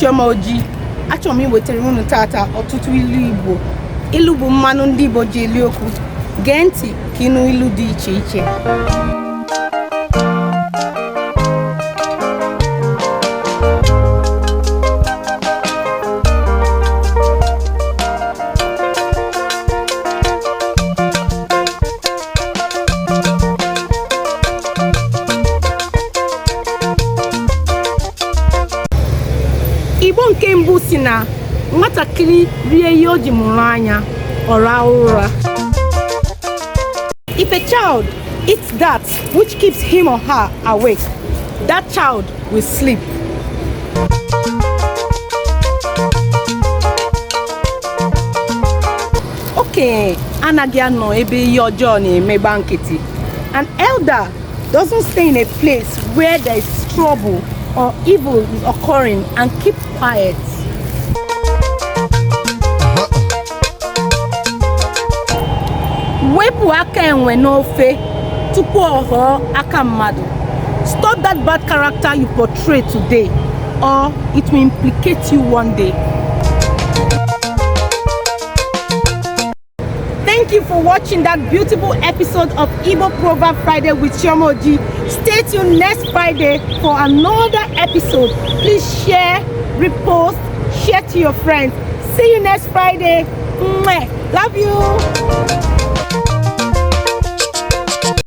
Chioma Oji. Achọrọ m iwetara unu tata ọtụtụ ilu Igbo. Ilu bụ mmanụ ndị Igbo ji eli okwu. Gee ntị ka ịnụ ilu dị iche iche. Igbo nke mbụ si na nwatakịrị rie ihe o ji mụrụ anya, ọ rahụ ụra. If a child eats that which keeps him or her awake, that child will sleep. Okenye anaghị anọ ebe ihe ọjọọ na-emegba nkịtị. An elder doesn't stay in a place where there is trouble or evil is occurring and keep quiet. Wepụ aka enwe n'ofe tupu ọ ghọọ aka mmadụ. Stop that bad character you portray today, or it will implicate you one day. Thank you for watching that beautiful episode of IGBO Proverb Friday with Chioma Oji. Stay tuned next Friday for another episode. Please share, repost, share to your friends. See you next Friday. Mwah. Love you.